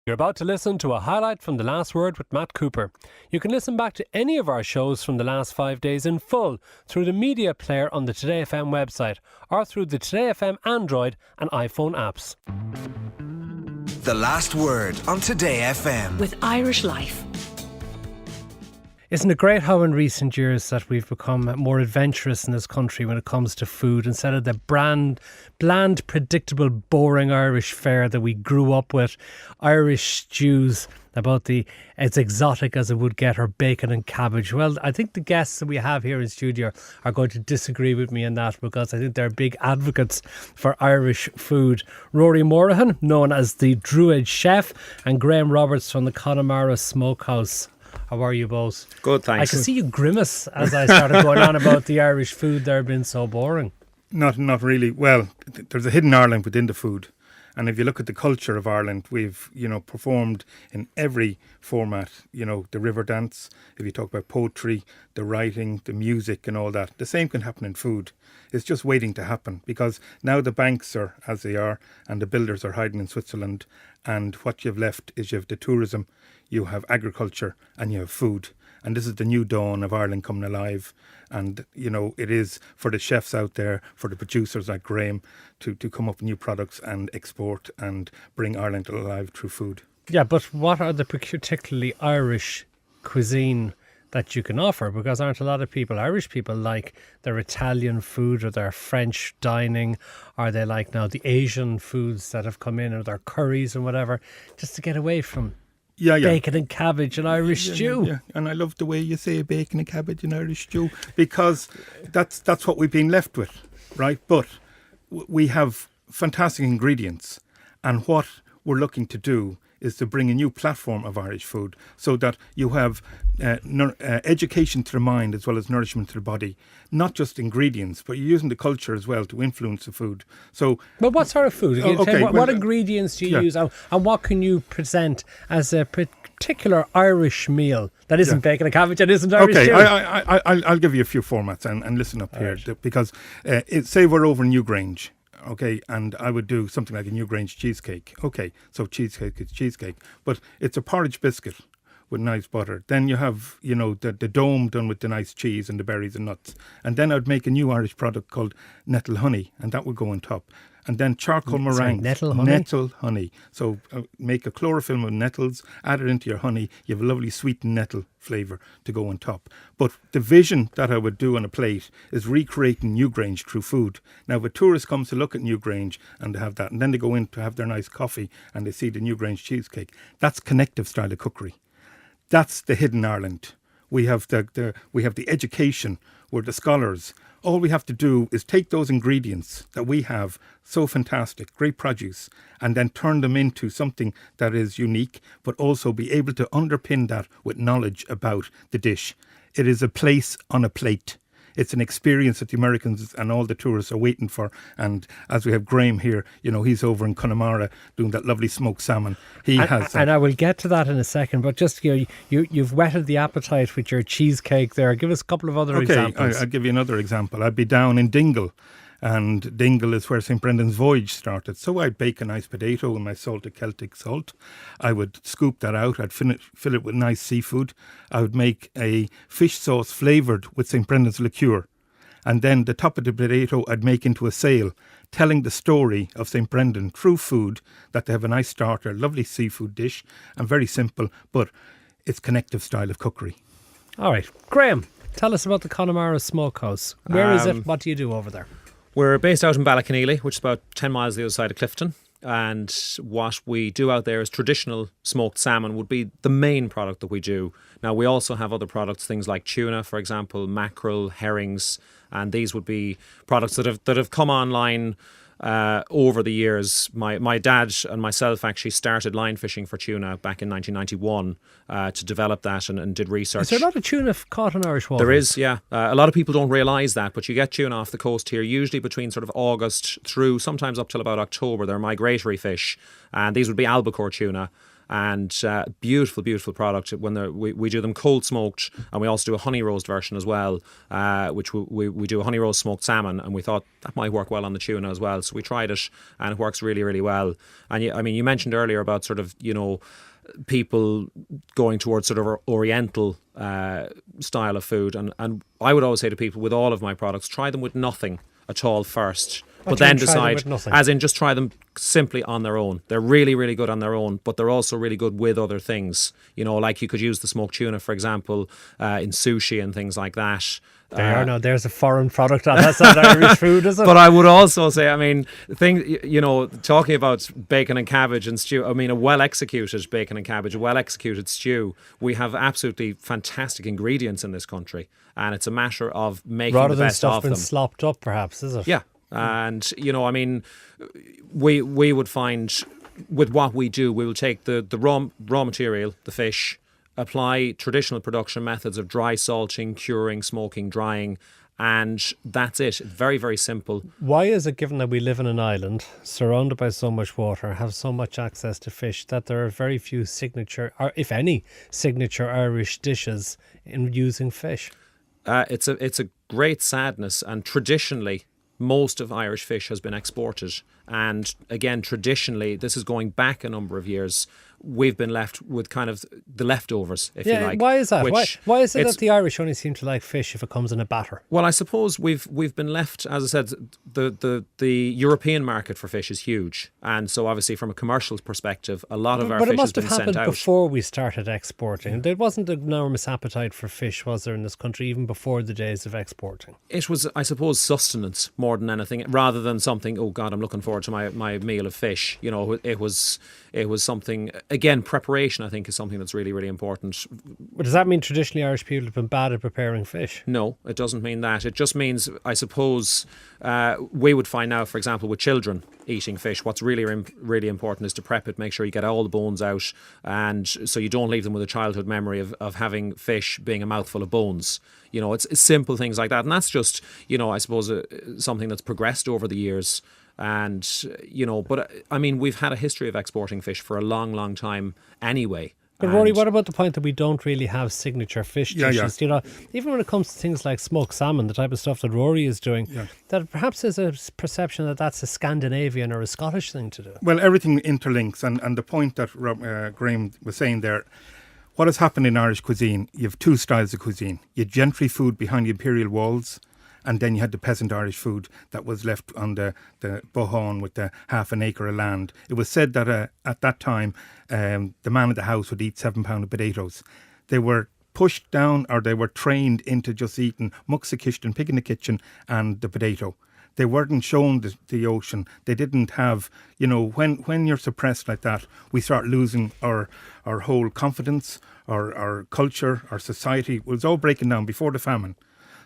You're about to listen to a highlight from The Last Word with Matt Cooper. You can listen back to any of our shows from the last 5 days in full through the media player on the Today FM website or through the Today FM Android and iPhone apps. The Last Word on Today FM. With Irish Life. Isn't it great how in recent years that we've become more adventurous in this country when it comes to food, instead of the bland, predictable, boring Irish fare that we grew up with? Irish stews, about as exotic as it would get, or bacon and cabbage. Well, I think the guests that we have here in studio are going to disagree with me in that, because I think they're big advocates for Irish food. Rory Morahan, known as the Druid Chef, and Graham Roberts from the Connemara Smokehouse. How are you both? Good, thanks. I can see you grimace as I started going on about the Irish food there being so boring. Not really. Well, there's a hidden Ireland within the food. And if you look at the culture of Ireland, we've, performed in every format, the river dance. If you talk about poetry, the writing, the music and all that, the same can happen in food. It's just waiting to happen, because now the banks are as they are and the builders are hiding in Switzerland. And what you've left is you have the tourism, you have agriculture and you have food. And this is the new dawn of Ireland coming alive. And, it is for the chefs out there, for the producers like Graham, to come up with new products and export and bring Ireland alive through food. Yeah, but what are the particularly Irish cuisine that you can offer? Because aren't a lot of Irish people, like their Italian food or their French dining? Are they like now the Asian foods that have come in, or their curries and whatever, just to get away from bacon and cabbage and Irish stew? Yeah, and I love the way you say bacon and cabbage and Irish stew, because that's what we've been left with, right? But we have fantastic ingredients, and what we're looking to do is to bring a new platform of Irish food, so that you have education to the mind as well as nourishment to the body. Not just ingredients, but you're using the culture as well to influence the food. But what sort of food? What ingredients do you use, and what can you present as a particular Irish meal that isn't bacon and cabbage and isn't Irish stew? I'll give you a few formats and listen up here, because say we're over in Newgrange. Okay, and I would do something like a Newgrange cheesecake. Okay, so cheesecake is cheesecake, but it's a porridge biscuit with nice butter. Then you have, the dome done with the nice cheese and the berries and nuts. And then I'd make a new Irish product called nettle honey, and that would go on top. And then charcoal meringue. Nettle honey? Nettle honey. So make a chlorophyll of nettles, add it into your honey. You have a lovely sweet nettle flavour to go on top. But the vision that I would do on a plate is recreating Newgrange through food. Now, if a tourist comes to look at Newgrange and they have that, and then they go in to have their nice coffee and they see the Newgrange cheesecake, that's connective style of cookery. That's the hidden Ireland. We have the education, we're the scholars. All we have to do is take those ingredients that we have, so fantastic, great produce, and then turn them into something that is unique, but also be able to underpin that with knowledge about the dish. It is a place on a plate. It's an experience that the Americans and all the tourists are waiting for. And as we have Graham here, he's over in Connemara doing that lovely smoked salmon. And I will get to that in a second, but just, you've whetted the appetite with your cheesecake there. Give us a couple of other examples. I'll give you another example. I'd be down in Dingle, and Dingle is where St. Brendan's voyage started. So I'd bake a nice potato in my salted Celtic salt. I would scoop that out. I'd fill it with nice seafood. I would make a fish sauce flavoured with St. Brendan's liqueur. And then the top of the potato I'd make into a sail, telling the story of St. Brendan through food, that they have a nice starter, lovely seafood dish, and very simple, but it's connective style of cookery. All right. Graham, tell us about the Connemara Smokehouse. Where is it? What do you do over there? We're based out in Ballakeneely, which is about 10 miles the other side of Clifton. And what we do out there is traditional smoked salmon would be the main product that we do. Now, we also have other products, things like tuna, for example, mackerel, herrings, and these would be products that have come online over the years. My dad and myself actually started line fishing for tuna back in 1991 to develop that and did research. Is there a lot of tuna caught in Irish waters? There is, yeah. A lot of people don't realise that, but you get tuna off the coast here usually between sort of August through sometimes up till about October. They're migratory fish, and these would be albacore tuna. and beautiful, beautiful product. When we do them cold smoked, and we also do a honey roast version as well, which we do a honey roast smoked salmon, and we thought that might work well on the tuna as well. So we tried it, and it works really, really well. And I mean, you mentioned earlier about sort of, people going towards sort of oriental style of food, and I would always say to people with all of my products, try them with nothing at all first, but then decide, as in just try them simply on their own. They're really, really good on their own, but they're also really good with other things. Like you could use the smoked tuna, for example, in sushi and things like that. There's a foreign product on that's not Irish food, is it? But I would also say, I mean, talking about bacon and cabbage and stew, I mean, a well-executed bacon and cabbage, a well-executed stew, we have absolutely fantastic ingredients in this country, and it's a matter of making rather the than best stuff of been them. slopped up, perhaps, is it? Yeah, and I mean, we would find with what we do, we will take the raw material, the fish, apply traditional production methods of dry salting, curing, smoking, drying, and that's it. Very, very simple. Why is it, given that we live in an island surrounded by so much water, have so much access to fish, that there are very few signature, or if any, signature Irish dishes in using fish? It's a great sadness, and traditionally most of Irish fish has been exported, and again, traditionally, this is going back a number of years, we've been left with kind of the leftovers, if you like. Why is that? Why is it that the Irish only seem to like fish if it comes in a batter? Well, I suppose we've been left, as I said, the European market for fish is huge, and so obviously from a commercial perspective, a lot of our fish has been sent out. But it must have happened before we started exporting. There wasn't an enormous appetite for fish, was there, in this country, even before the days of exporting? It was, I suppose, sustenance more than anything, rather than something, oh God, I'm looking forward to my meal of fish. It was something. Again, preparation, I think, is something that's really, really important. But does that mean traditionally Irish people have been bad at preparing fish? No, it doesn't mean that. It just means, I suppose, we would find now, for example, with children eating fish, what's really, really important is to prep it, make sure you get all the bones out, and so you don't leave them with a childhood memory of having fish being a mouthful of bones. It's simple things like that. And that's just, I suppose, something that's progressed over the years. And, but I mean, we've had a history of exporting fish for a long, long time anyway. But Rory, what about the point that we don't really have signature fish dishes? Yeah. Even when it comes to things like smoked salmon, the type of stuff that Rory is doing, that perhaps there's a perception that that's a Scandinavian or a Scottish thing to do. Well, everything interlinks, and the point that Graham was saying there, what has happened in Irish cuisine, you have two styles of cuisine. You had gentry food behind the imperial walls, and then you had the peasant Irish food that was left on the bohón with the half an acre of land. It was said that at that time, the man at the house would eat 7 pounds of potatoes. They were pushed down, or they were trained into just eating muxa kishtan, pig in the kitchen, and the potato. They weren't shown the ocean. They didn't have, when you're suppressed like that, we start losing our whole confidence, our culture, our society. It was all breaking down before the famine.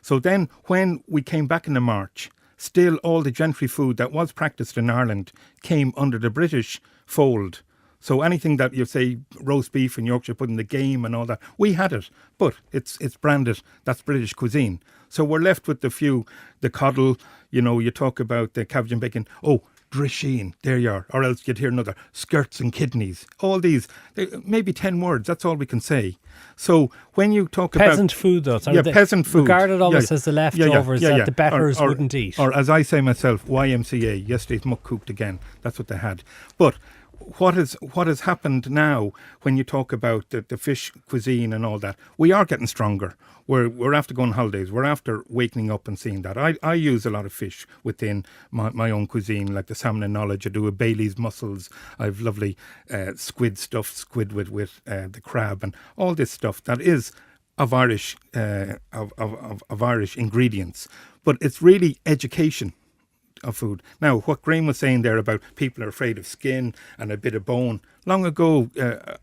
So then when we came back in the March, still all the gentry food that was practiced in Ireland came under the British fold. So anything that you say, roast beef and Yorkshire pudding, the game and all that, we had it, but it's branded, that's British cuisine. So we're left with the coddle, you talk about the cabbage and bacon, drisheen, there you are, or else you'd hear another, skirts and kidneys, all these, maybe 10 words, that's all we can say. So when you talk peasant food, though, peasant food, regarded almost as the leftovers that the betters wouldn't eat. Or as I say myself, YMCA, yesterday's muck cooked again, that's what they had. But what has happened now when you talk about the fish cuisine and all that, we are getting stronger. We're after going on holidays. We're after waking up and seeing that. I use a lot of fish within my own cuisine, like the salmon and knowledge. I do a Bailey's mussels. I have lovely squid with the crab and all this stuff that is of Irish of Irish ingredients. But it's really education of food. Now, what Graham was saying there about people are afraid of skin and a bit of bone. Long ago,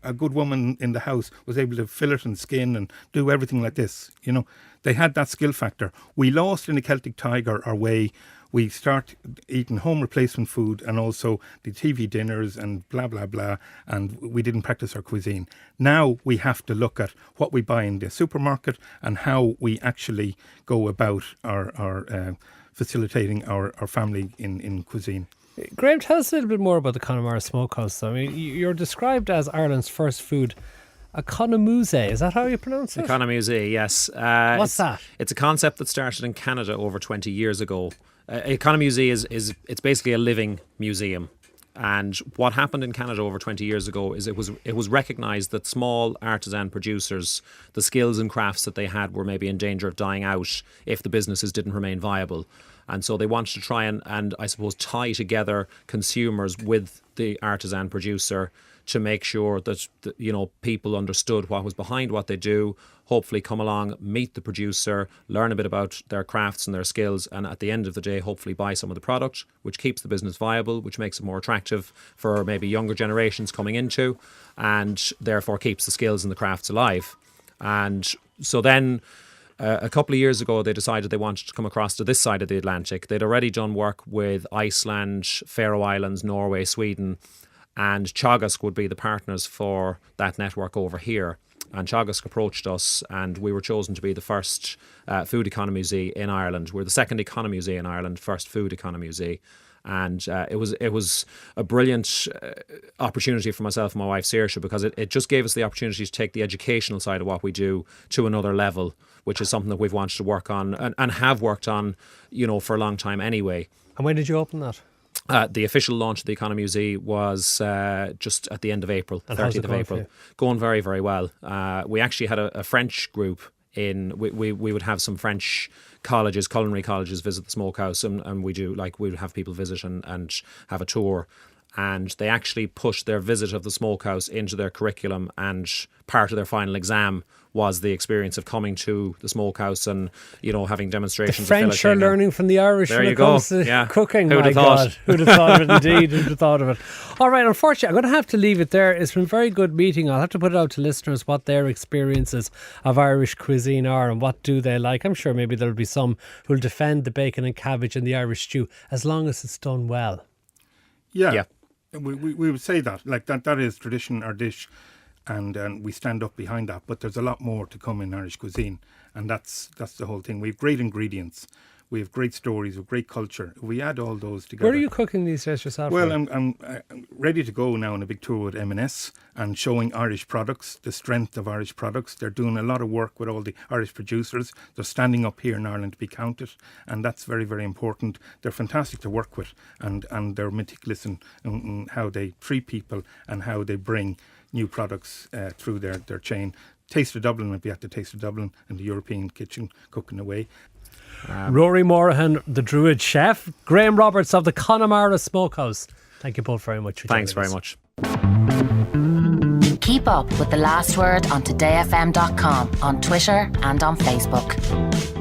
a good woman in the house was able to fillet and skin and do everything like this. They had that skill factor. We lost in the Celtic Tiger our way. We start eating home replacement food and also the TV dinners and blah, blah, blah, and we didn't practice our cuisine. Now we have to look at what we buy in the supermarket and how we actually go about our facilitating our family in cuisine. Graham, tell us a little bit more about the Connemara Smokehouse. I mean, you're described as Ireland's first food economuse. Is that how you pronounce it? Economuse, yes. What's that? It's a concept that started in Canada over 20 years ago. Economuse is it's basically a living museum. And what happened in Canada over 20 years ago is it was recognised that small artisan producers, the skills and crafts that they had were maybe in danger of dying out if the businesses didn't remain viable. And so they wanted to try and I suppose tie together consumers with the artisan producer to make sure that people understood what was behind what they do, hopefully come along, meet the producer, learn a bit about their crafts and their skills, and at the end of the day hopefully buy some of the product, which keeps the business viable, which makes it more attractive for maybe younger generations coming into, and therefore keeps the skills and the crafts alive. And so then a couple of years ago, they decided they wanted to come across to this side of the Atlantic. They'd already done work with Iceland, Faroe Islands, Norway, Sweden, and Teagasc would be the partners for that network over here. And Teagasc approached us, and we were chosen to be the first food economuse in Ireland. We're the second economuse in Ireland, first food economuse. And it was a brilliant opportunity for myself and my wife Saoirse, because it just gave us the opportunity to take the educational side of what we do to another level, which is something that we've wanted to work on and have worked on, for a long time anyway. And when did you open that? The official launch of the Economuse was just at the end of April, And 30th of April. Going very, very well. We actually had a French group in. We would have some French colleges, culinary colleges, visit the smokehouse, and we would have people visit and have a tour. And they actually pushed their visit of the smokehouse into their curriculum, and part of their final exam was the experience of coming to the smokehouse and, having demonstrations. The French are learning from the Irish when it comes to cooking. Who'd have God. thought? Who'd have thought of it, indeed. Who'd have thought of it? All right, unfortunately, I'm going to have to leave it there. It's been a very good meeting. I'll have to put it out to listeners what their experiences of Irish cuisine are and what do they like. I'm sure maybe there'll be some who'll defend the bacon and cabbage and the Irish stew as long as it's done well. Yeah. We would say that. Like that is tradition, our dish. And we stand up behind that, but there's a lot more to come in Irish cuisine, and that's the whole thing. We have great ingredients, we have great stories, we have great culture. We add all those together. Where are you cooking these days yourself? Well, I'm ready to go now on a big tour with M&S and showing Irish products, the strength of Irish products. They're doing a lot of work with all the Irish producers. They're standing up here in Ireland to be counted, and that's very, very important. They're fantastic to work with, and they're meticulous in how they treat people and how they bring new products through their chain. Taste of Dublin will be at the Taste of Dublin and the European kitchen cooking away. Rory Morahan, the Druid chef, Graham Roberts of the Connemara Smokehouse. Thank you both very much for joining us. Thanks very much. Keep up with The Last Word on todayfm.com, on Twitter and on Facebook.